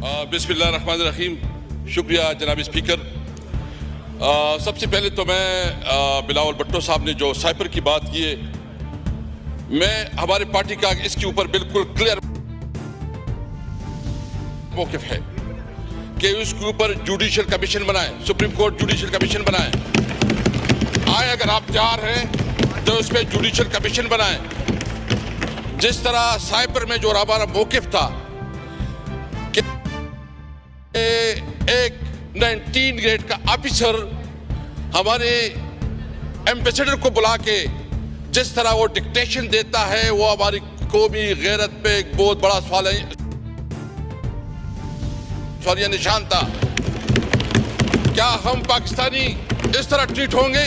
بسم اللہ الرحمن الرحیم. شکریہ جناب اسپیکر. سب سے پہلے تو میں بلاول بھٹو صاحب نے جو سائپر کی بات کی ہے، میں ہمارے پارٹی کا اس کے اوپر بالکل کلیئر موقف ہے کہ اس کے اوپر جوڈیشل کمیشن بنائیں، سپریم کورٹ جوڈیشل کمیشن بنائیں. آئے اگر آپ تیار ہیں تو اس پہ جوڈیشل کمیشن بنائیں. جس طرح سائپر میں جو ہمارا موقف تھا کہ ایک 19 گریڈ کا آفیسر ہمارے ایمبیسڈر کو بلا کے جس طرح وہ ڈکٹیشن دیتا ہے، وہ ہماری قومی غیرت پہ ایک بہت بڑا سوالیہ نشان تھا. کیا ہم پاکستانی اس طرح ٹریٹ ہوں گے؟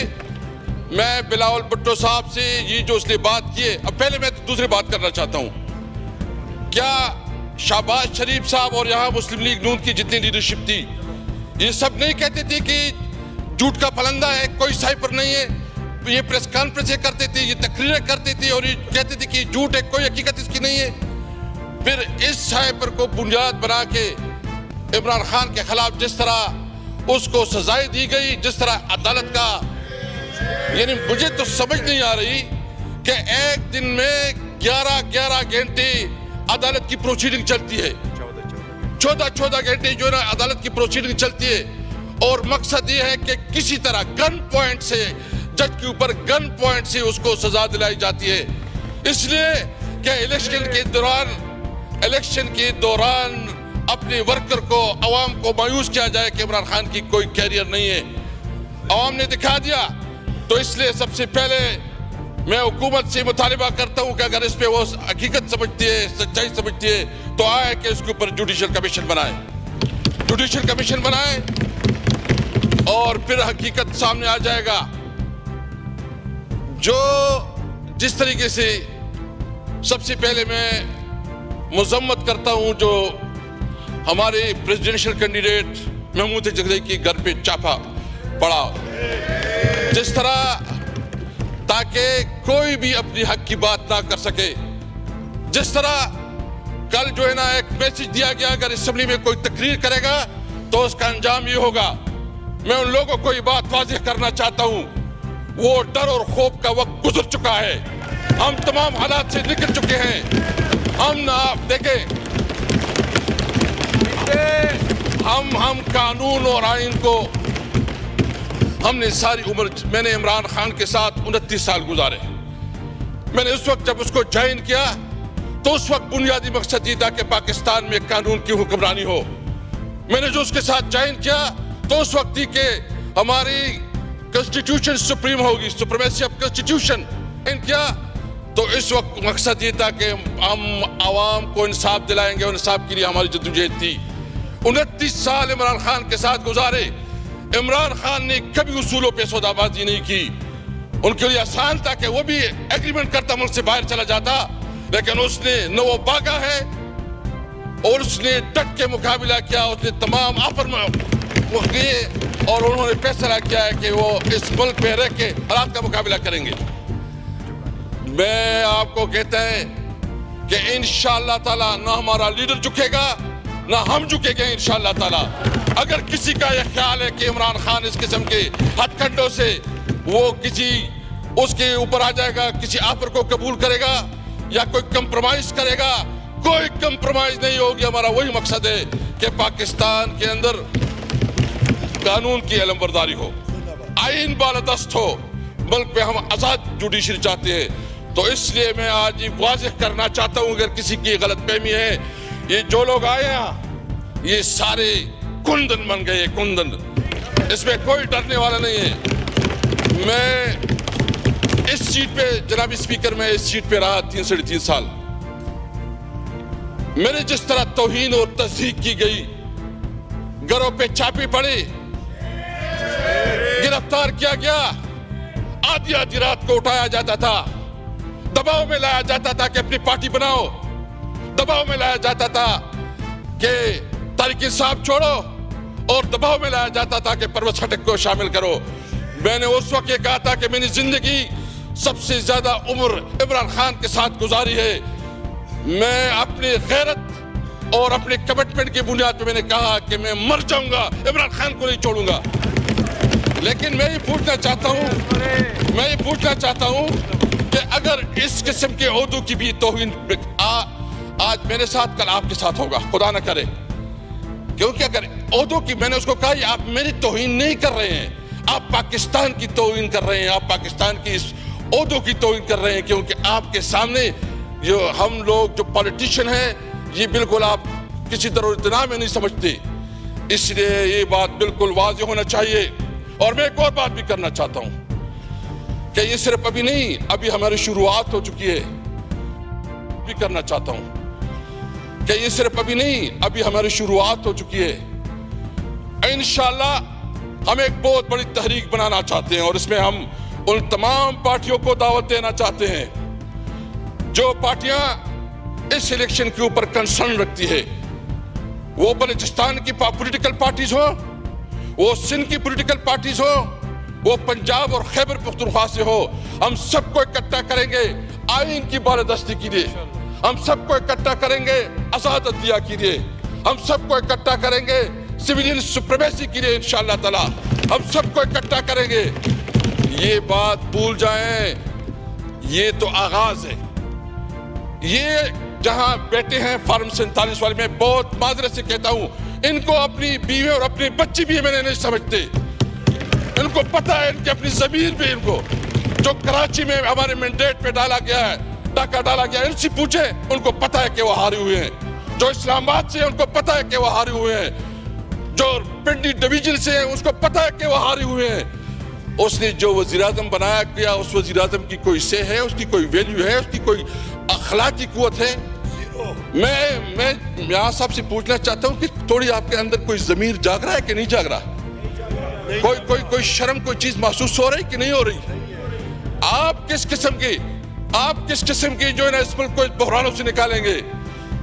میں بلاول بھٹو صاحب سے یہ جو اس نے بات کی ہے، اب پہلے میں دوسری بات کرنا چاہتا ہوں. کیا شہباز شریف صاحب اور یہاں مسلم لیگ نون کی جتنی لیڈرشپ تھی، یہ سب نہیں کہتے تھے کہ جھوٹ کا پلندہ ہے، کوئی سائپر نہیں ہے؟ یہ پریس کانفرنسیں کرتے تھے، یہ تقریریں کرتے تھے اور یہ کہتے تھے کہ جھوٹ ہے، کوئی حقیقت اس کی نہیں ہے. پھر اس سائپر کو بنیاد بنا کے عمران خان کے خلاف جس طرح اس کو سزائیں دی گئی، جس طرح عدالت کا، یعنی مجھے تو سمجھ نہیں آ رہی کہ ایک دن میں 11 گھنٹے عدالت کی پروسیڈنگ چلتی ہے، 14 گھنٹے جو ہے نا عدالت کی پروسیڈنگ چلتی ہے، اور مقصد یہ ہے کہ کسی طرح گن پوائنٹ سے جج کے اوپر گن پوائنٹ سے اس کو سزا دلائی جاتی ہے. اس لیے کہ الیکشن کے دوران اپنے ورکر کو، عوام کو مایوس کیا جائے کہ عمران خان کی کوئی کیریئر نہیں ہے. عوام نے دکھا دیا. تو اس لیے سب سے پہلے میں حکومت سے مطالبہ کرتا ہوں کہ اگر اس پہ وہ حقیقت سمجھتی ہے، سچائی سمجھتی ہے، تو آئے کہ اس کے اوپر جوڈیشل کمیشن بنائے. جوڈیشل کمیشن بنائے اور پھر حقیقت سامنے آ جائے گا. جس طریقے سے سب سے پہلے میں مذمت کرتا ہوں جو ہمارے پریزیڈنشل کینڈیڈیٹ محمود جگدئی کے گھر پہ چھاپا پڑا، جس طرح تاکہ کوئی بھی اپنی حق کی بات نہ کر سکے. جس طرح کل جو ہے نا ایک میسج دیا گیا، اگر اسمبلی میں کوئی تقریر کرے گا تو اس کا انجام یہ ہوگا. میں ان لوگوں کو یہ بات واضح کرنا چاہتا ہوں، وہ ڈر اور خوف کا وقت گزر چکا ہے. ہم تمام حالات سے نکل چکے ہیں. ہم نہ آپ دیکھیں، ہم قانون اور آئین کو، ہم نے ساری عمر، میں نے عمران خان کے ساتھ 29 سال گزارے. میں نے اس وقت جب اس کو جوائن کیا تو اس وقت بنیادی مقصد یہ تھا کہ پاکستان میں قانون کی حکمرانی ہو. میں نے جو اس کے ساتھ جوائن کیا تو اس وقت تھی کہ ہماری کنسٹیٹیوشن سپریم ہوگی، سپریمیسی آف کنسٹیٹیوشن کیا. تو اس وقت مقصد یہ تھا کہ ہم عوام کو انصاف دلائیں گے، اور انصاف کے لیے ہماری جدوجہد تھی. 29 سال عمران خان کے ساتھ گزارے. عمران خان نے کبھی اصولوں پہ سودا بازی نہیں کی. ان کے لیے آسان تھا کہ وہ بھی ایگریمنٹ کرتا، ملک سے باہر چلا جاتا، لیکن اس نے نہ وہ بھاگا ہے اور اس نے ڈٹ کے مقابلہ کیا. اس نے تمام آفر میں وہ کیے اور انہوں نے فیصلہ کیا ہے کہ وہ اس ملک میں رہ کے حالات کا مقابلہ کریں گے. میں آپ کو کہتا ہے کہ انشاءاللہ تعالی نہ ہمارا لیڈر جھکے گا نہ ہم جھکے گے انشاءاللہ تعالی. اگر کسی کا یہ خیال ہے کہ عمران خان اس قسم کے ہتھ کنڈوں سے وہ کسی اس کے اوپر آ جائے گا، کسی آفر کو قبول کرے گا یا کوئی کمپرومائز کرے گا، کوئی کمپرومائز نہیں ہوگی. ہمارا وہی مقصد ہے کہ پاکستان کے اندر قانون کی علم برداری ہو، آئین بالادست ہو، ملک میں ہم آزاد جوڈیشری چاہتے ہیں. تو اس لیے میں آج یہ واضح کرنا چاہتا ہوں، اگر کسی کی غلط فہمی ہے، یہ جو لوگ آئے ہیں یہ سارے کندن بن گئے، کندن. اس میں کوئی ڈرنے والا نہیں ہے. میں اس سیٹ پہ، جناب اسپیکر، میں اس سیٹ پہ رہا 3.5 سال. میں نے جس طرح توہین اور تضحیک کی گئی، گھروں پہ چھاپے پڑے، گرفتار کیا گیا، آدھی رات کو اٹھایا جاتا تھا، دباؤ میں لایا جاتا تھا کہ اپنی پارٹی بناؤ، دباؤ میں لایا جاتا تھا کہ تحریک انصاف چھوڑو، اور دباؤ میں لایا جاتا تھا کہ پرویز خٹک کو شامل کرو. میں نے اس وقت یہ کہا تھا کہ میں نے زندگی سب سے زیادہ عمر عمران خان کے ساتھ گزاری ہے. میں اپنی غیرت اور اپنے کمٹمنٹ کی بنیاد پہ میں نے کہا کہ میں مر جاؤں گا، عمران خان کو نہیں چھوڑوں گا۔ لیکن میں یہ پوچھنا چاہتا ہوں کہ اگر اس قسم کے عہدوں کی بھی توہین آج میرے ساتھ کل آپ کے ساتھ ہوگا، خدا نہ کرے، کیونکہ اگر عہدوں کی، میں نے اس کو کہا یہ آپ میری توہین نہیں کر رہے ہیں، آپ پاکستان کی توہین کر رہے ہیں، آپ پاکستان کی اس عہدوں کی توہین کر رہے ہیں، کیونکہ آپ کے سامنے جو ہم لوگ جو پالیٹیشین ہیں یہ بالکل آپ کسی طرح اتنا میں نہیں سمجھتے، اس لیے یہ بات بالکل واضح ہونا چاہیے۔ اور میں ایک اور بات بھی کرنا چاہتا ہوں کہ یہ صرف ابھی نہیں، ابھی ہماری شروعات ہو چکی ہے، بھی کرنا چاہتا ہوں کہ یہ صرف ابھی نہیں، ابھی ہماری شروعات ہو چکی ہے۔ انشاءاللہ ہم ایک بہت بڑی تحریک بنانا چاہتے ہیں، اور اس میں ہم ان تمام پارٹیوں کو دعوت دینا چاہتے ہیں جو پارٹیاں اس الیکشن کے اوپر کنسرن رکھتی ہے، وہ بلوچستان کی پولیٹیکل پارٹیز ہو، وہ سندھ کی پولیٹیکل پارٹیز ہو، وہ پنجاب اور خیبر پختونخوا سے ہو، ہم سب کو اکٹھا کریں گے آئین کی بالادستی کے لیے، ہم سب کو اکٹھا کریں گے آزاد عدلیہ کے لیے، ہم سب کو اکٹھا کریں گے سویلین سپریمیسی کے لیے انشاءاللہ تعالی، ہم سب کو اکٹھا کریں گے۔ یہ بات بھول جائیں، یہ تو آغاز ہے۔ یہ جہاں بیٹے ہیں فارم 47 والے، میں بہت معذرت سے کہتا ہوں، ان کو اپنی بیوی اور اپنی بچی بھی میں نہیں سمجھتے، ان کو پتہ ہے ان کی اپنی ضمیر بھی، ان کو جو کراچی میں ہمارے مینڈیٹ پہ ڈالا گیا ہے، ڈاکہ ڈالا گیا ہے، ان سے پوچھیں، ان کو پتہ ہے کہ وہ ہارے ہوئے ہیں، جو اسلام آباد سے ان کو پتہ ہے کہ وہ ہارے ہوئے ہیں، جو پنڈی ڈویژن سے ہیں اس کو پتہ ہے کہ وہ ہارے ہوئے ہیں۔ اس نے جو وزیراعظم بنایا کیا، اس وزیراعظم کی کوئی سے ہے، اس کی کوئی ویلیو ہے، اس کی کوئی اخلاقی قوت ہے؟ میں یہاں صاحب سے پوچھنا چاہتا ہوں کہ تھوڑی آپ کے اندر کوئی ضمیر جاگ رہا ہے کہ نہیں جاگ رہا؟ کوئی شرم، کوئی چیز محسوس ہو رہی کہ نہیں ہو رہی؟ آپ کس قسم کی جو ہے نا اس ملک کو اس بحرانوں سے نکالیں گے؟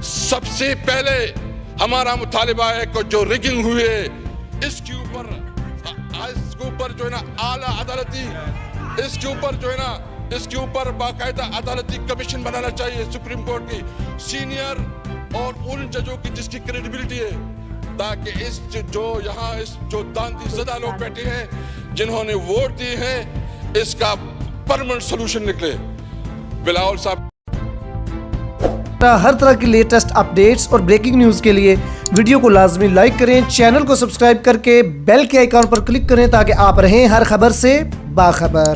سب سے پہلے ہمارا مطالبہ ہے کہ جو ریگنگ ہوئی ہے اس کے اوپر جو ہے نا اعلیٰ عدالتی، اس کے اوپر باقاعدہ عدالتی کمیشن بنانا چاہیے، سپریم کورٹ کی سینئر اور ان ججوں کی جس کی کریڈیبلٹی ہے، تاکہ جو داندی زدہ لوگ بیٹھے ہیں جنہوں نے ووٹ دی ہیں، اس کا پرمنٹ سلوشن نکلے۔ بلاول صاحب، ہر طرح کی لیٹسٹ اپڈیٹس اور بریکنگ نیوز کے لیے ویڈیو کو لازمی لائک کریں، چینل کو سبسکرائب کر کے بیل کے آئیکن پر کلک کریں تاکہ آپ رہیں ہر خبر سے باخبر۔